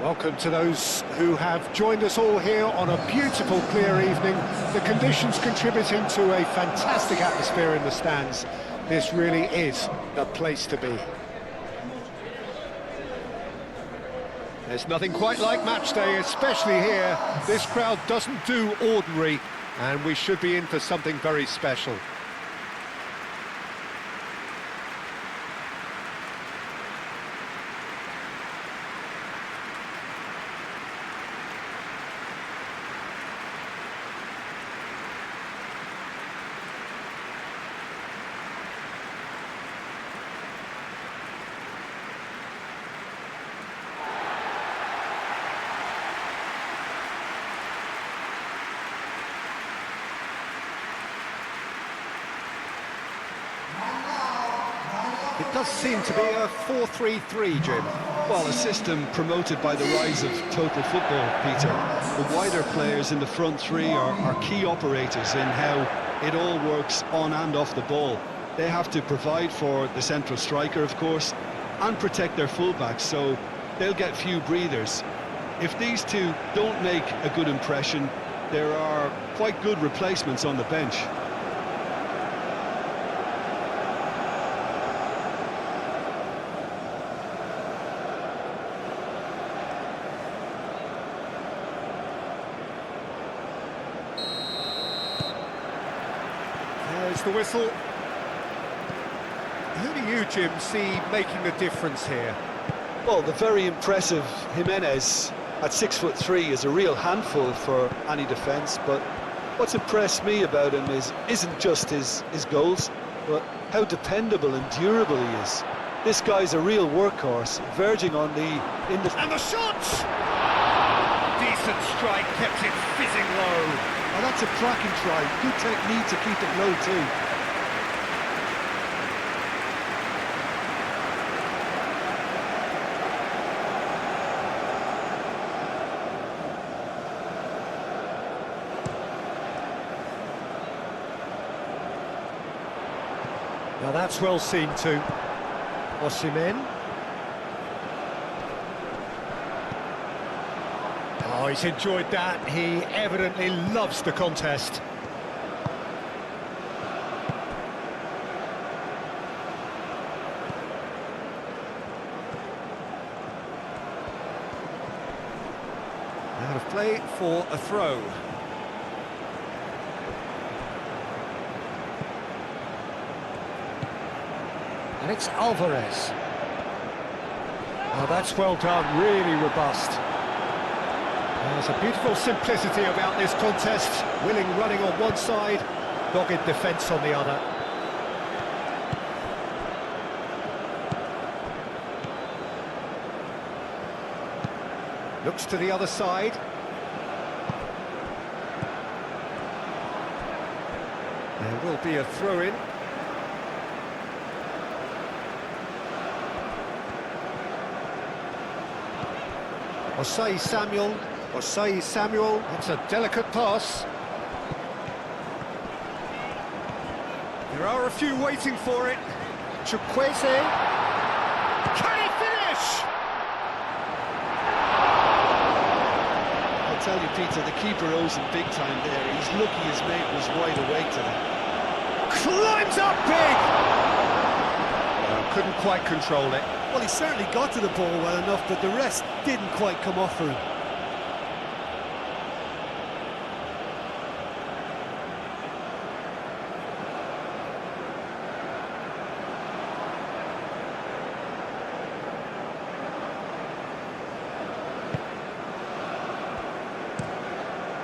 Welcome to those who have joined us all here on a beautiful, clear evening. The conditions contributing to a fantastic atmosphere in the stands. This really is the place to be. There's nothing quite like match day, especially here. This crowd doesn't do ordinary, and we should be in for something very special. It does seem to be a 4-3-3, Jim. Well, a system promoted by the rise of total football, Peter. The wider players in the front three are key operators in how it all works on and off the ball. They have to provide for the central striker, of course, and protect their fullbacks, so they'll get few breathers. If these two don't make a good impression, there are quite good replacements on the bench. There's the whistle. Who do you, Jim, see making the difference here? Well, the very impressive Jimenez at 6'3" is a real handful for any defence, but what's impressed me about him isn't just his goals, but how dependable and durable he is. This guy's a real workhorse, verging on And the shot! Decent strike, kept it fizzing low. Oh, that's a cracking try. Good technique to keep it low too. Now that's well seen too. Osimhen. Oh, he's enjoyed that. He evidently loves the contest. Out of play for a throw. And it's Alvarez. Oh, that's well done, really robust. There's a beautiful simplicity about this contest. Willing running on one side, dogged defence on the other. Looks to the other side. There will be a throw-in. Osayi Samuel, it's a delicate pass. There are a few waiting for it. Chukwueze. Can he finish? I'll tell you, Peter, the keeper owes him big time there. He's lucky his mate was wide awake today. Climbs up big! Couldn't quite control it. Well, he certainly got to the ball well enough, but the rest didn't quite come off for him.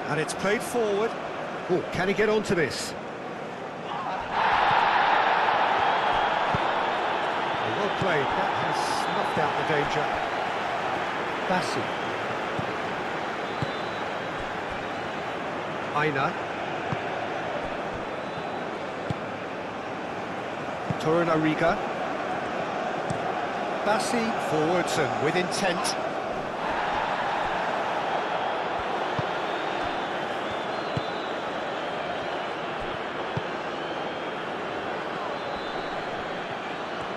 And it's played forward. Oh, can he get onto this? Well played. That has snuffed out the danger. Bassi. Aina. Torunariga. Bassi forwards and with intent.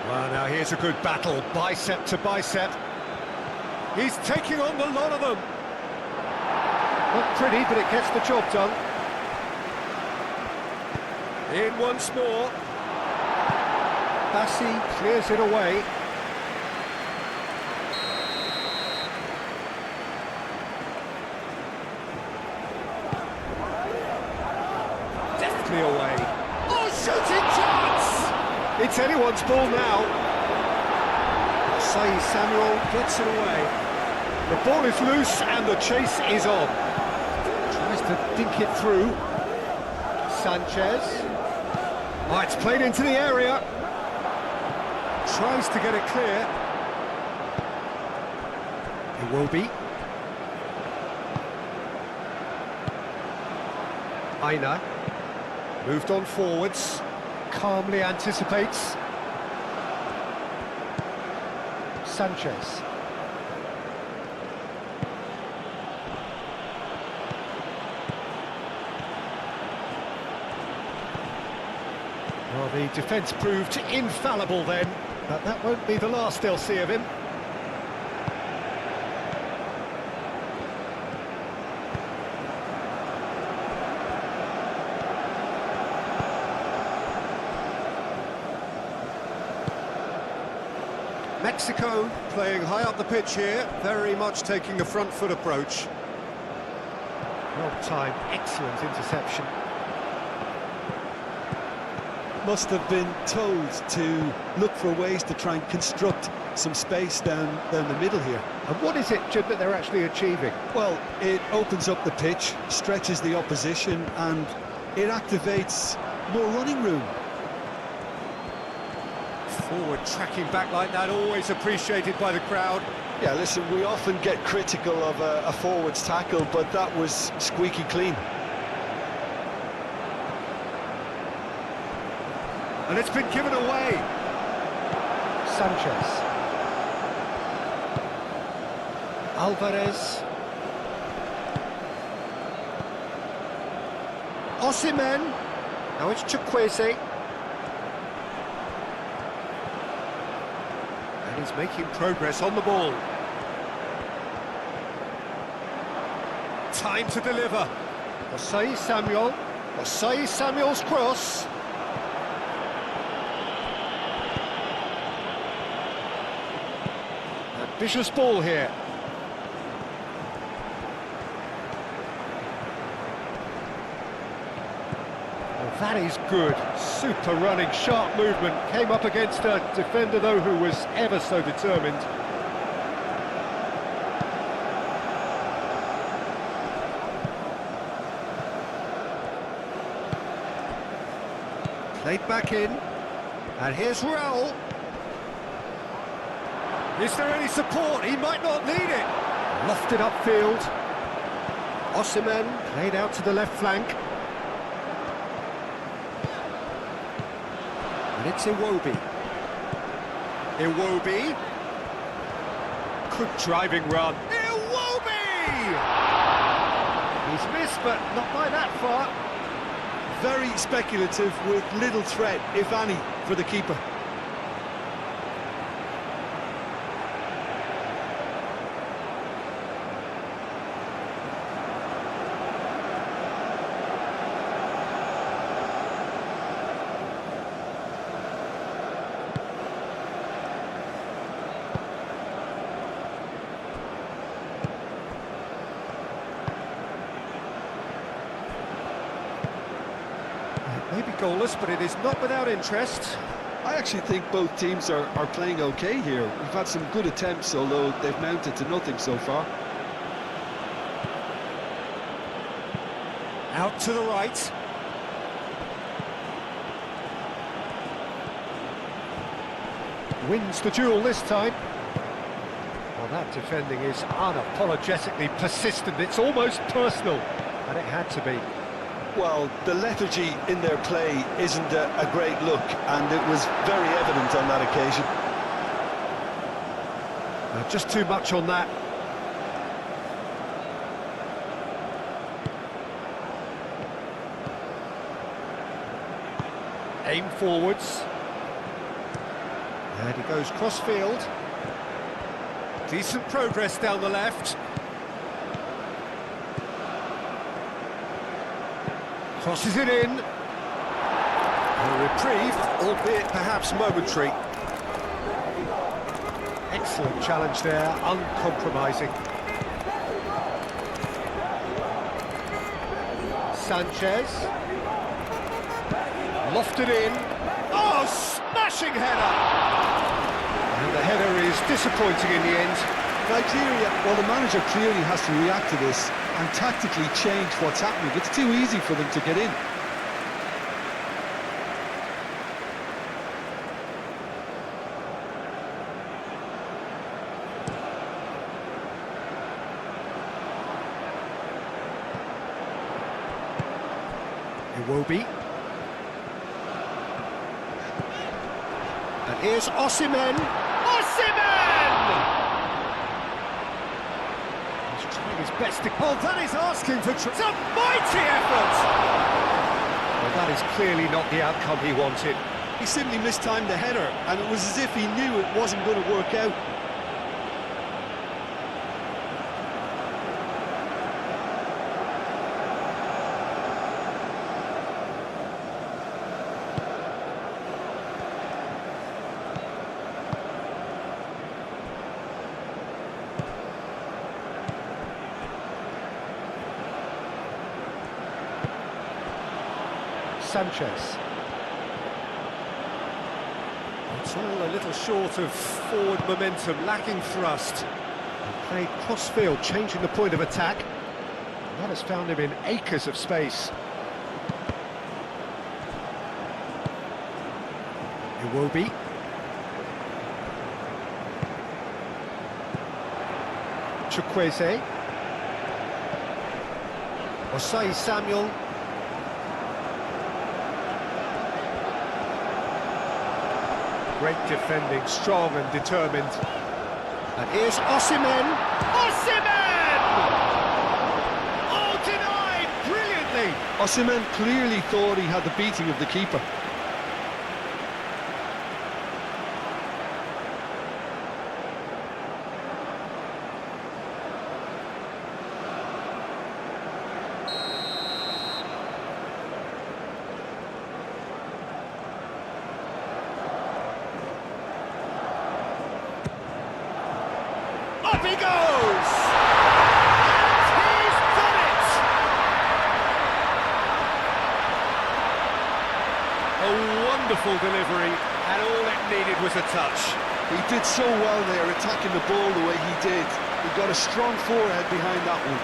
Well, now here's a good battle, bicep to bicep. He's taking on the lot of them. Not pretty, but it gets the job done. In once more. Bassi clears it away. Deftly away. Oh, shooting chance! It's anyone's ball now. Say Samuel gets it away. The ball is loose and the chase is on. Tries to dink it through. Sanchez. Oh, it's played into the area. Tries to get it clear. It will be. Aina. Moved on forwards. Calmly anticipates. Sanchez. Well, the defence proved infallible then, but that won't be the last they'll see of him. Mexico playing high up the pitch here, very much taking a front foot approach. Well timed, excellent interception. Must have been told to look for ways to try and construct some space down the middle here. And what is it, Jim, that they're actually achieving? Well, it opens up the pitch, stretches the opposition, and it activates more running room. Forward tracking back like that, always appreciated by the crowd. Yeah, listen, we often get critical of a forward's tackle, but that was squeaky clean. And it's been given away. Sanchez. Alvarez. Osimhen. Now it's Chukwueze. And he's making progress on the ball. Time to deliver. Osei Samuel. Osei Samuel's cross. Ambitious ball here. Well, that is good. Super running, sharp movement. Came up against a defender, though, who was ever so determined. Played back in. And here's Raul. Is there any support? He might not need it. Lofted upfield. Osimhen played out to the left flank. And it's Iwobi. Iwobi. Good driving run. Iwobi! He's missed, but not by that far. Very speculative with little threat, if any, for the keeper. Maybe goalless, but it is not without interest. I actually think both teams are playing okay here. We've had some good attempts, although they've mounted to nothing so far. Out to the right. Wins the duel this time. Well, that defending is unapologetically persistent. It's almost personal, and it had to be. Well, the lethargy in their play isn't a great look, and it was very evident on that occasion. Just too much on that. Aim forwards. And he goes cross-field. Decent progress down the left. Crosses it in. A reprieve, albeit perhaps momentary. Excellent challenge there, uncompromising. Sanchez. Lofted in. Oh, smashing header! And the header is disappointing in the end. Nigeria, well, the manager clearly has to react to this and tactically change what's happening. It's too easy for them to get in. Iwobi. And here's Osimhen. Osimhen! He's trying his best to... Oh, that is asking for... It's a mighty effort! Well, that is clearly not the outcome he wanted. He simply mistimed the header, and it was as if he knew it wasn't going to work out. Sanchez. It's all a little short of forward momentum, lacking thrust. He played cross-field, changing the point of attack. And that has found him in acres of space. Iwobi. Chukwueze. Osai Samuel. Great defending, strong and determined. And here's Osimhen. Osimhen! Oh, denied brilliantly. Osimhen clearly thought he had the beating of the keeper. Up he goes! And he's done it! A wonderful delivery, and all it needed was a touch. He did so well there, attacking the ball the way he did. He got a strong forehead behind that one.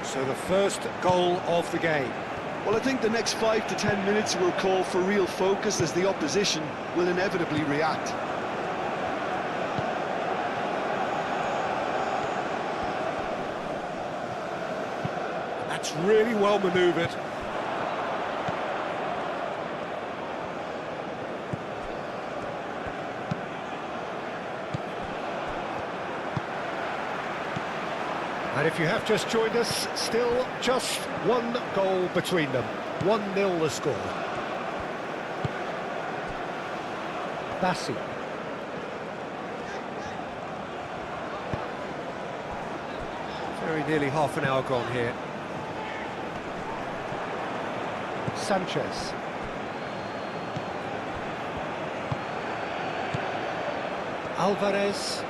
So the first goal of the game. Well, I think the next 5 to 10 minutes will call for real focus as the opposition will inevitably react. That's really well manoeuvred. And if you have just joined us, still just one goal between them. 1-0 the score. Bassi. Very nearly half an hour gone here. Sanchez. Alvarez.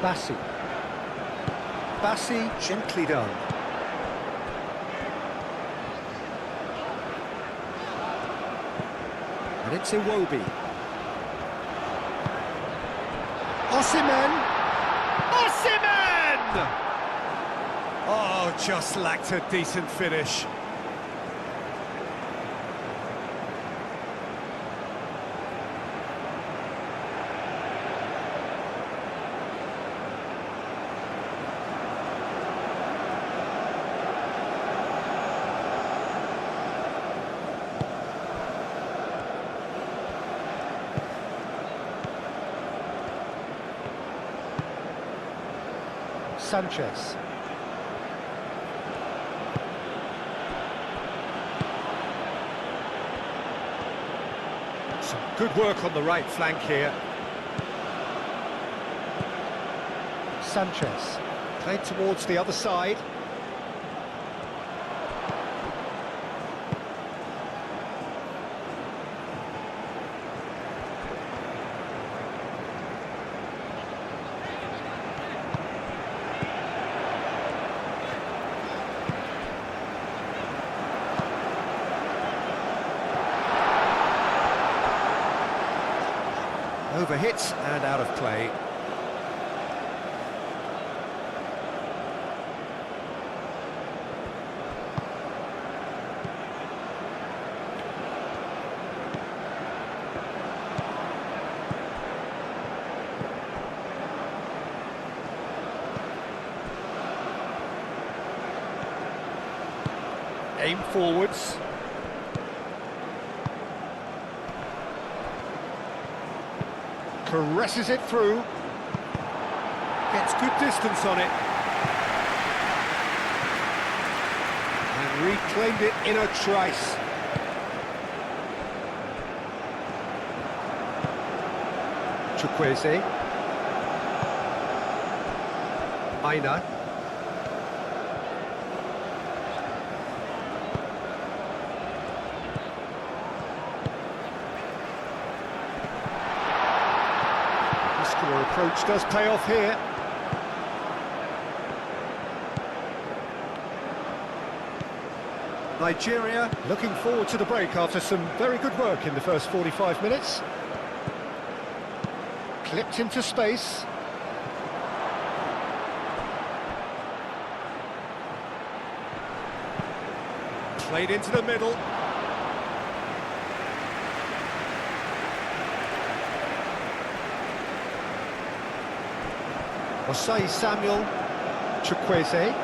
Bassi. Bassi, gently done. And it's Iwobi. Osimhen! Osimhen! Oh, just lacked a decent finish. Sanchez. Some good work on the right flank here. Sanchez. Played towards the other side. Overhit and out of play. Aim forwards. Caresses it through. Gets good distance on it. And reclaimed it in a trice. Chukwueze. Aina. Muscular approach does pay off here. Nigeria looking forward to the break after some very good work in the first 45 minutes. Clipped into space. Played into the middle. Osai Samuel, Chukwueze,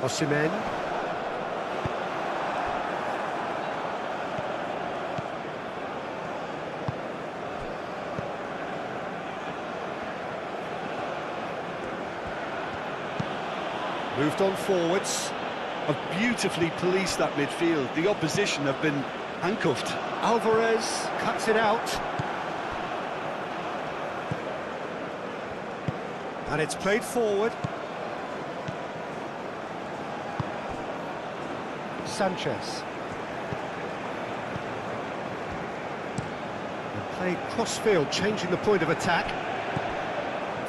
Osimhen, moved on forwards. Have beautifully policed that midfield. The opposition have been handcuffed. Alvarez cuts it out. And it's played forward. Sanchez. And played cross-field, changing the point of attack.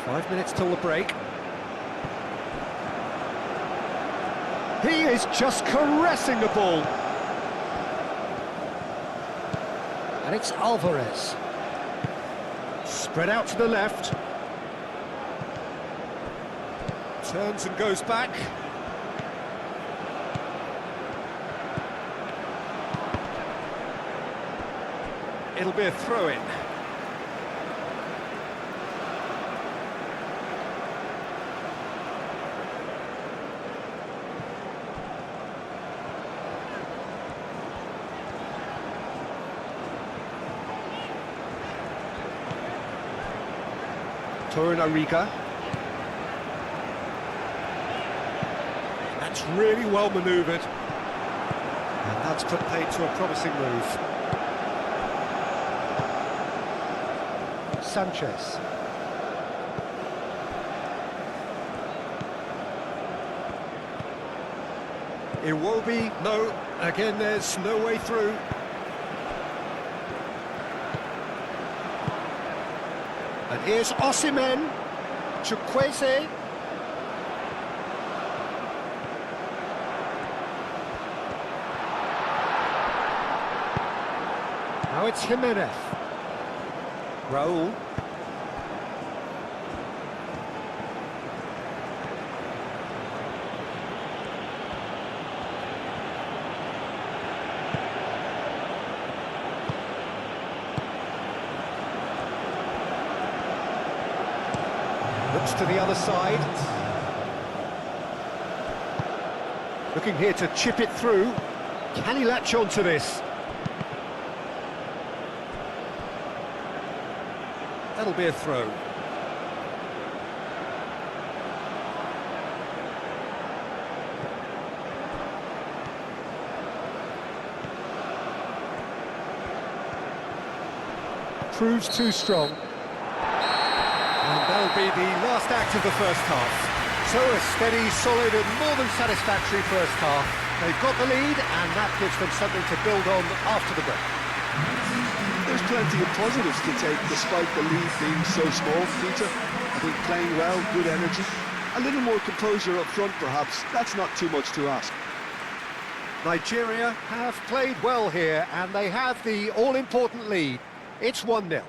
5 minutes till the break. He is just caressing the ball. And it's Alvarez. Spread out to the left. Turns and goes back. It'll be a throw-in. Torunarigha. That's really well manoeuvred. And that's put paid to a promising move. Sanchez. Iwobi, no. Again, there's no way through. And here's Osimhen. Chukwueze. Now it's Jimenez. Raul. Looks to the other side. Looking here to chip it through. Can he latch on to this? That'll be a throw. Proves too strong. And that'll be the last act of the first half. So a steady, solid and more than satisfactory first half. They've got the lead and that gives them something to build on after the break. There's plenty of positives to take despite the lead being so small, Peter. I think playing well, good energy. A little more composure up front perhaps, that's not too much to ask. Nigeria have played well here and they have the all-important lead. It's 1-0.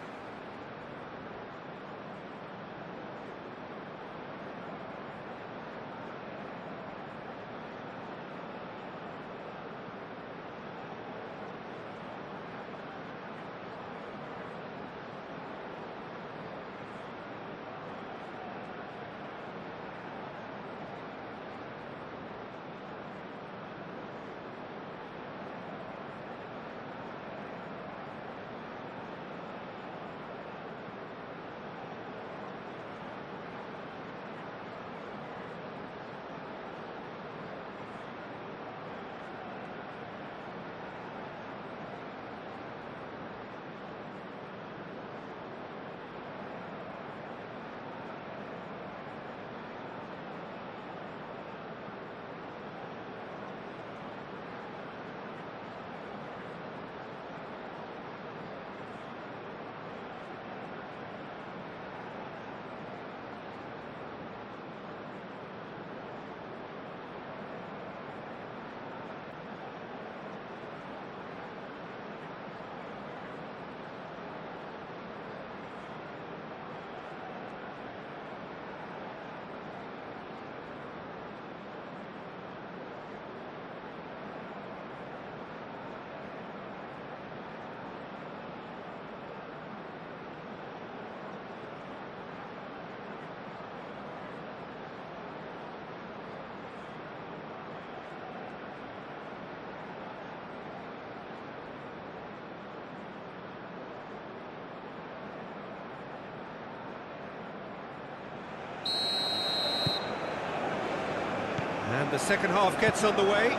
And the second half gets underway.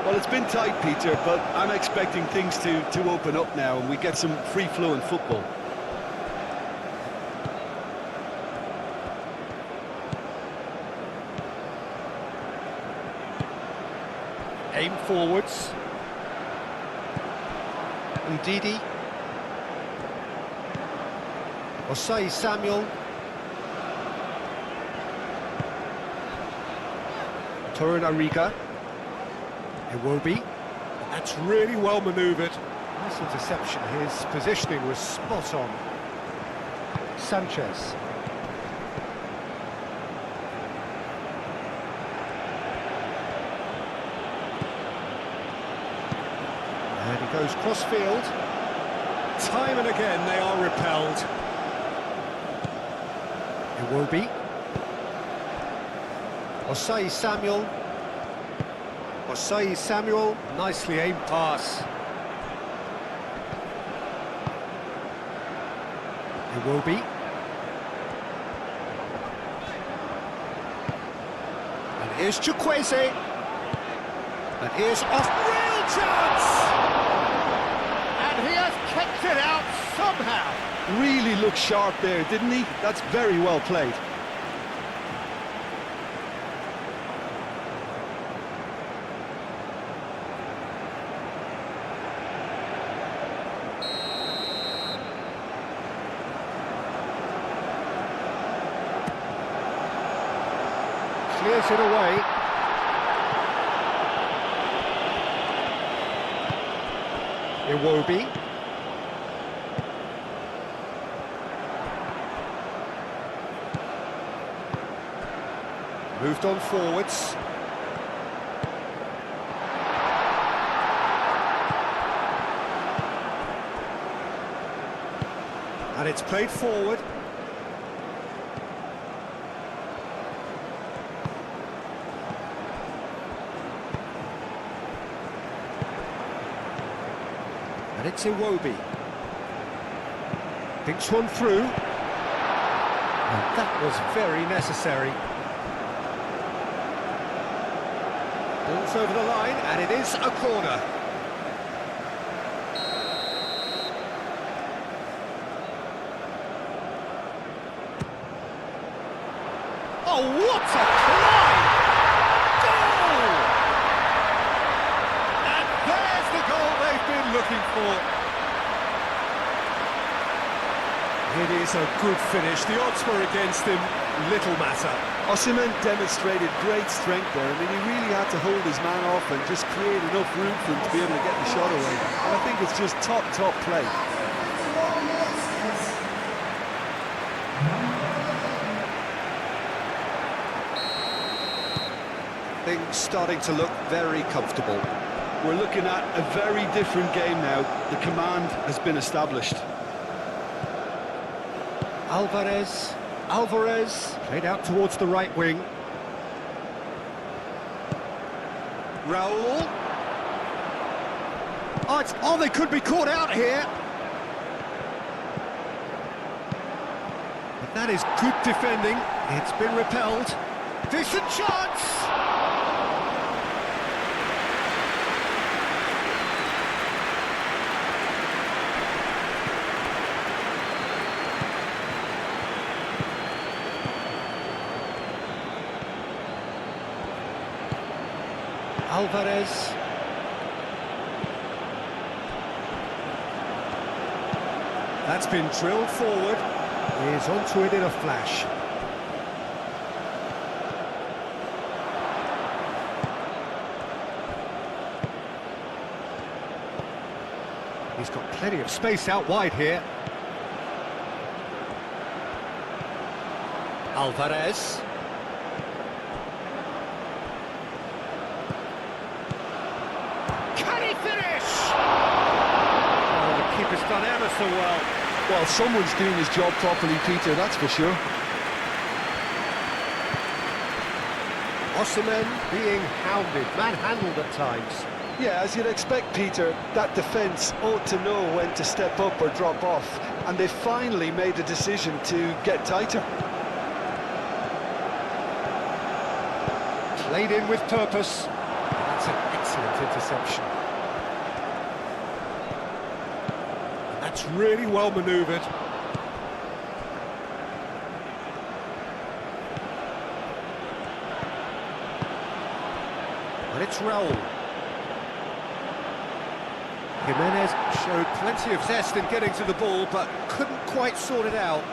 Well, it's been tight, Peter, but I'm expecting things to open up now and we get some free-flowing football. Aim forwards. Ndidi. Osei Samuel. Torunariga. Iwobi. That's really well manoeuvred. Nice interception. His positioning was spot on. Sanchez. And he goes cross-field. Time and again they are repelled. Iwobi. Osei Samuel. Osei Samuel, nicely aimed pass. Iwobi. And here's Chukwueze. And here's off. Real chance! And he has kept it out somehow. Really looked sharp there, didn't he? That's very well played. Clears it away. Iwobi. Moved on forwards. And it's played forward. And it's Iwobi. Thinks one through. And that was very necessary. Ball's over the line, and it is a corner. Oh, what a climb! Goal! And there's the goal they've been looking for. It is a good finish. The odds were against him. Little matter. Osimhen demonstrated great strength there. I mean, he really had to hold his man off and just create enough room for him to be able to get the shot away. And I think it's just top play. Things starting to look very comfortable. We're looking at a very different game now. The command has been established. Alvarez played out towards the right wing. Raul. Oh, they could be caught out here. But that is good defending. It's been repelled. Decent chance. Alvarez. That's been drilled forward. He's onto it in a flash. He's got plenty of space out wide here. Alvarez. Keeper's done ever so well. Well, someone's doing his job properly, Peter, that's for sure. Osimhen being hounded, manhandled at times. Yeah, as you'd expect, Peter, that defence ought to know when to step up or drop off. And they finally made the decision to get tighter. Played in with purpose. That's an excellent interception. That's really well manoeuvred. And it's Raul. Jimenez showed plenty of zest in getting to the ball, but couldn't quite sort it out.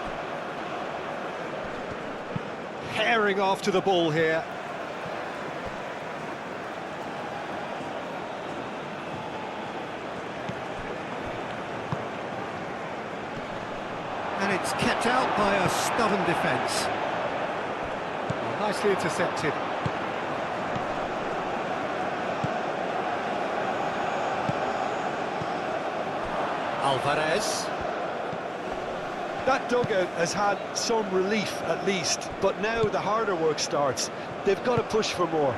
Herring after the ball here. And it's kept out by a stubborn defence. Well, nicely intercepted. Alvarez. That dugout has had some relief at least, but now the harder work starts. They've got to push for more.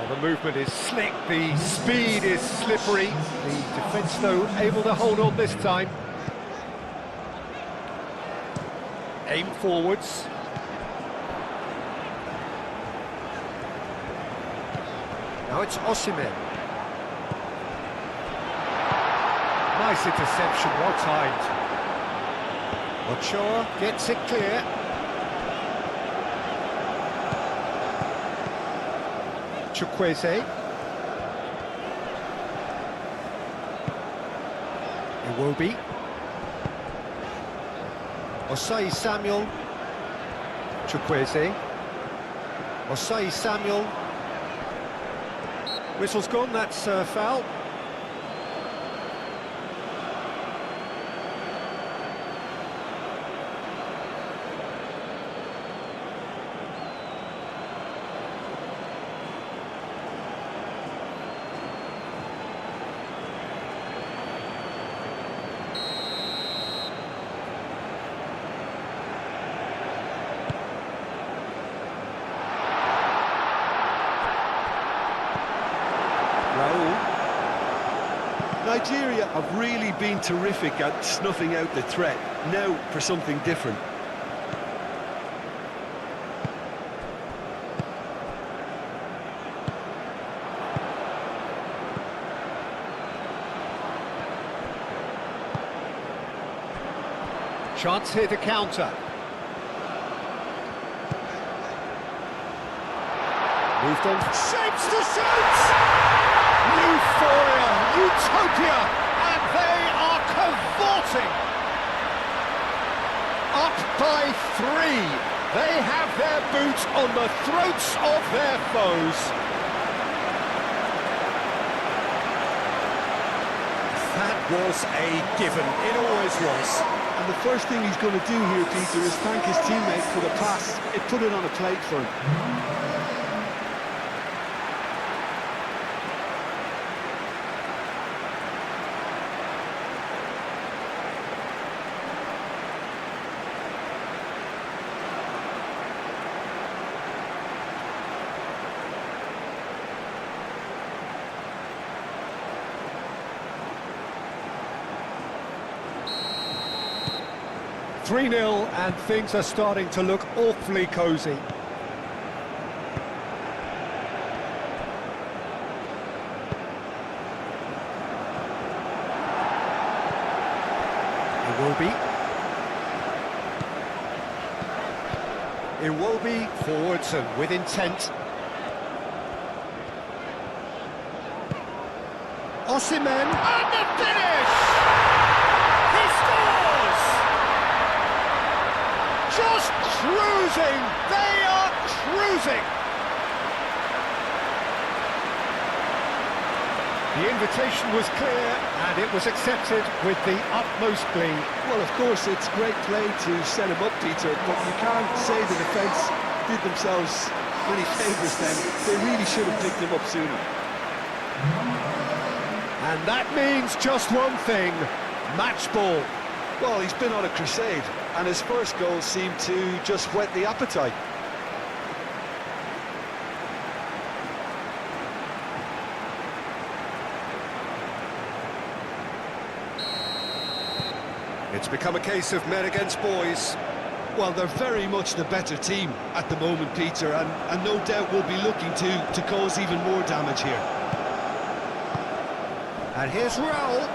The movement is slick, the speed is slippery. The defence, though, able to hold on this time. Aim forwards. Now it's Osimhen. Nice interception, well timed. Ochoa gets it clear. Chukwueze. Iwobi. Osai Samuel. Chukwueze. Osai Samuel. Whistle's gone, that's foul. Nigeria have really been terrific at snuffing out the threat. Now for something different. Chance here to counter. Moved on. Shapes to shoot! Euphoria, utopia, and they are cavorting. Up by 3. They have their boots on the throats of their foes. That was a given. It always was. And the first thing he's going to do here, Peter, is thank his teammate for the pass. It put it on a plate for him. Three 0 and things are starting to look awfully cosy. Iwobi forwards and with intent. Osimhen and the finish! He scores! Just cruising! They are cruising! The invitation was clear and it was accepted with the utmost glee. Well, of course, it's great play to set him up, Peter, but you can't say the defence did themselves many favours then. They really should have picked him up sooner. And that means just one thing, match ball. Well, he's been on a crusade, and his first goal seemed to just whet the appetite. It's become a case of men against boys. Well, they're very much the better team at the moment, Peter, and no doubt will be looking to cause even more damage here. And here's Raul.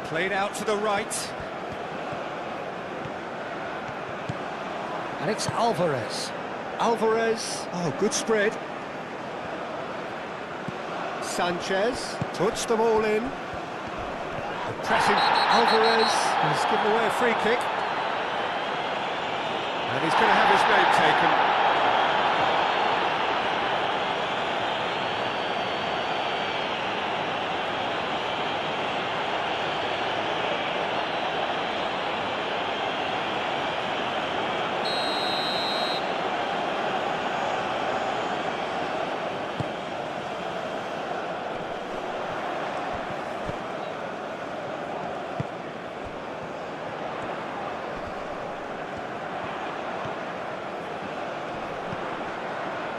Played out to the right. And it's Alvarez. Alvarez, oh, good spread. Sanchez, puts them all in. Pressing Alvarez, has given away a free kick. And he's going to have his name taken.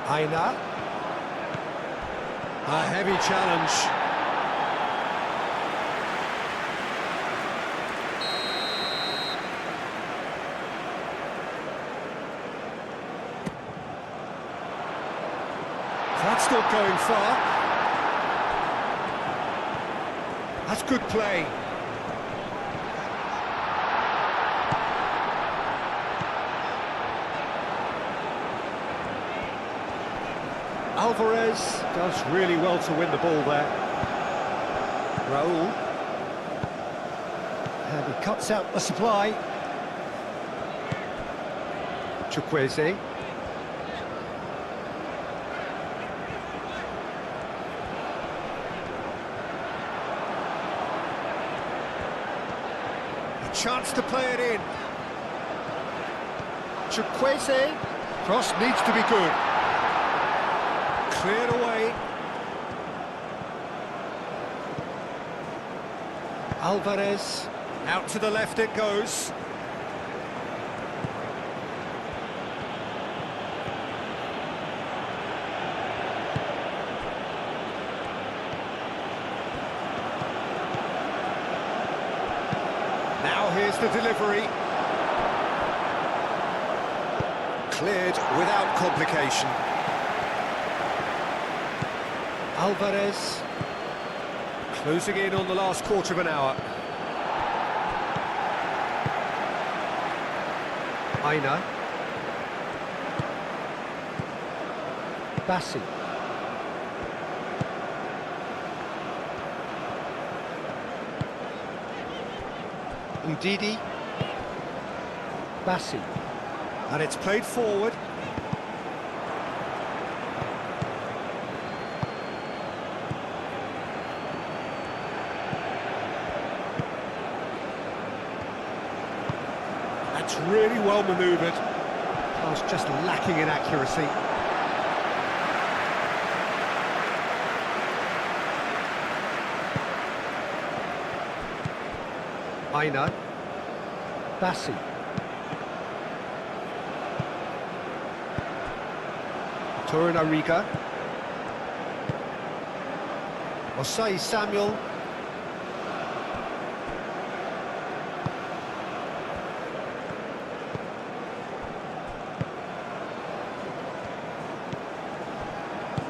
Aina. A heavy challenge. That's not going far. That's good play. Alvarez does really well to win the ball there. Raul. And he cuts out the supply. Chukwueze. A chance to play it in. Chukwueze. Cross needs to be good. Cleared away. Alvarez, out to the left it goes. Now here's the delivery. Cleared without complication. Alvarez. Closing in on the last quarter of an hour. Aina. Bassi. Ndidi. Bassi. And it's played forward. That's really well manoeuvred. Pass just lacking in accuracy. Aina. Bassi. Torunarigha. Osai Samuel.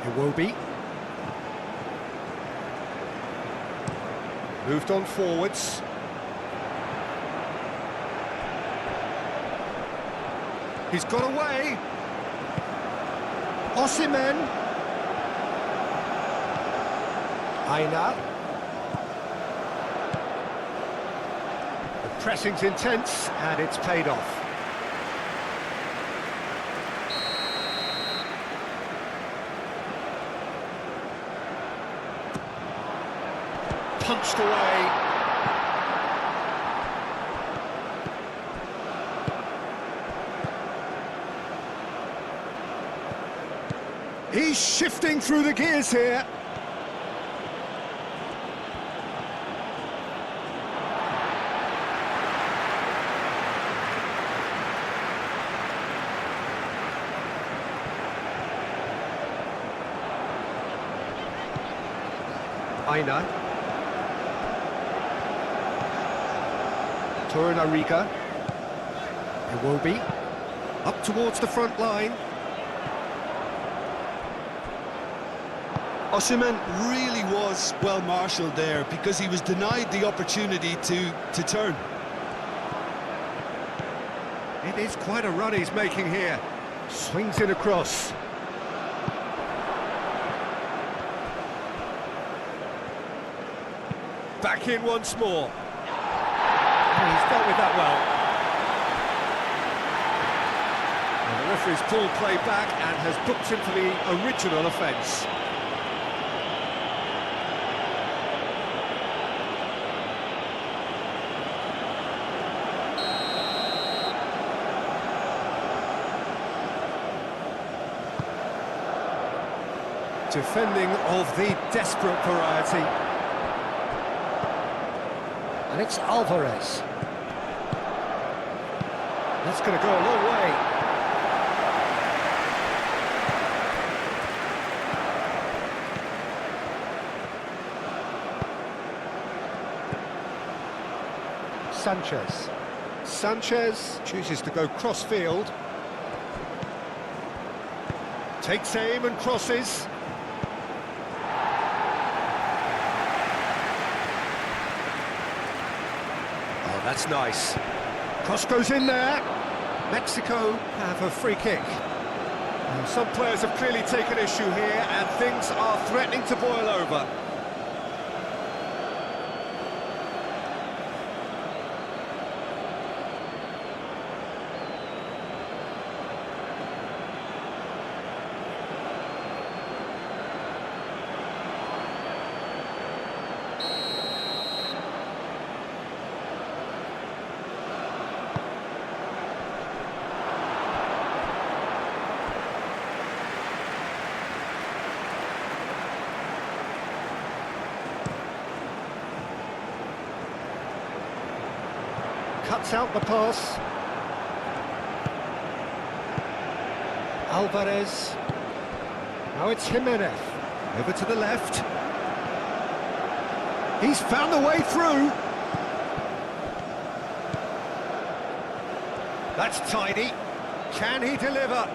Iwobi. Moved on forwards. He's got away. Osimhen. Aina. The pressing's intense and it's paid off. Punched away. He's shifting through the gears here. Aina. Torunarigha. Iwobi. Up towards the front line. Osimhen really was well marshalled there because he was denied the opportunity to turn. It is quite a run he's making here. Swings it across. Back in once more. And he's dealt with that well. And the referee's pulled play back and has booked him for the original offence. Defending of the desperate variety. And it's Alvarez. That's going to go a long way. Sanchez. Sanchez chooses to go cross-field. Takes aim and crosses. That's nice. Cross goes in there. Mexico have a free kick. And some players have clearly taken issue here, and things are threatening to boil over. Cuts out the pass. Alvarez. Now it's Jimenez. Over to the left. He's found the way through. That's tidy. Can he deliver?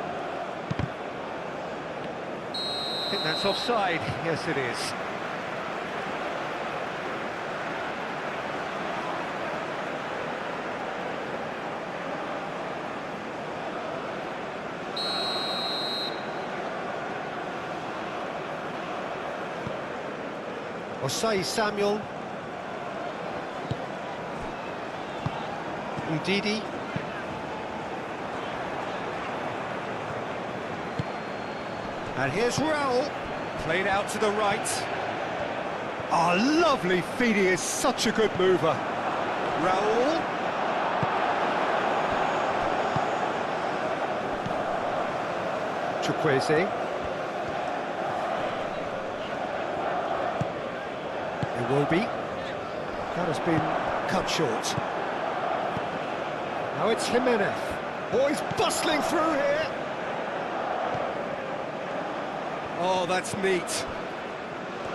I think that's offside. Yes, it is. Osei Samuel. Ndidi. And here's Raul, played out to the right. Oh, lovely feed, he is such a good mover. Raul. Chukwueze. Iwobi. That has been cut short. Now it's Jimenez. Oh, he's bustling through here. Oh, that's neat.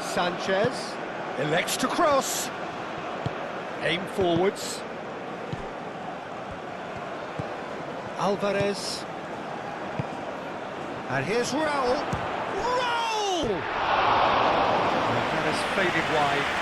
Sanchez elects to cross. Aim forwards. Alvarez. And here's Raul. Raul! That has faded wide.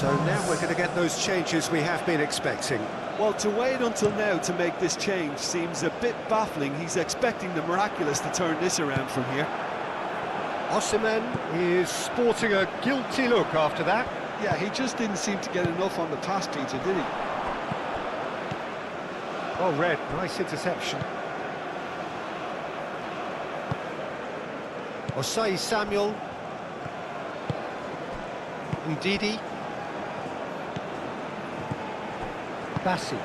So now we're going to get those changes we have been expecting. Well, to wait until now to make this change seems a bit baffling. He's expecting the miraculous to turn this around from here. Osimhen is sporting a guilty look after that. Yeah, he just didn't seem to get enough on the pass, Peter, did he? Oh, Red, nice interception. Osei Samuel. Ndidi. Bassi.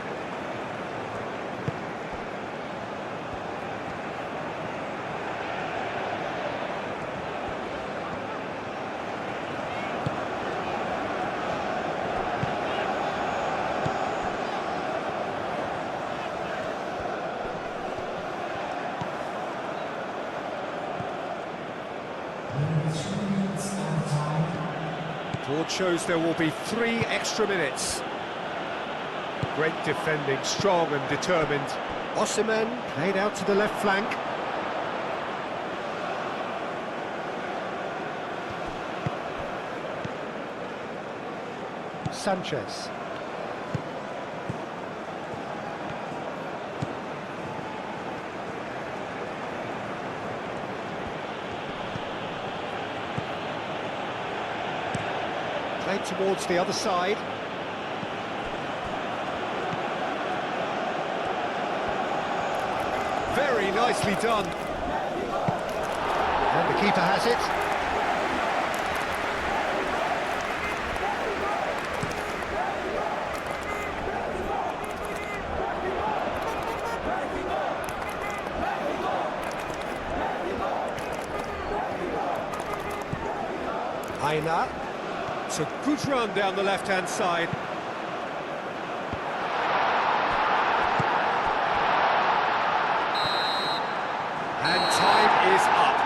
Board shows there will be 3 extra minutes. Great defending, strong and determined. Osimhen played out to the left flank. Sanchez. Played towards the other side. Very nicely done. And the keeper has it. Aina. It's a good run down the left-hand side. And time is up.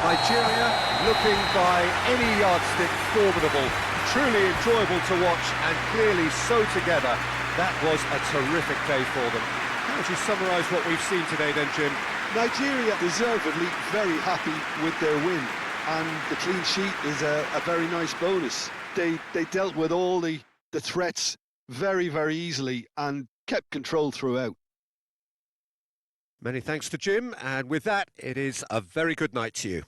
Nigeria looking by any yardstick formidable. Truly enjoyable to watch and clearly so together. That was a terrific day for them. How would you summarise what we've seen today then, Jim? Nigeria deservedly very happy with their win, and the clean sheet is a very nice bonus. They dealt with all the threats very, very easily and kept control throughout. Many thanks to Jim, and with that, it is a very good night to you.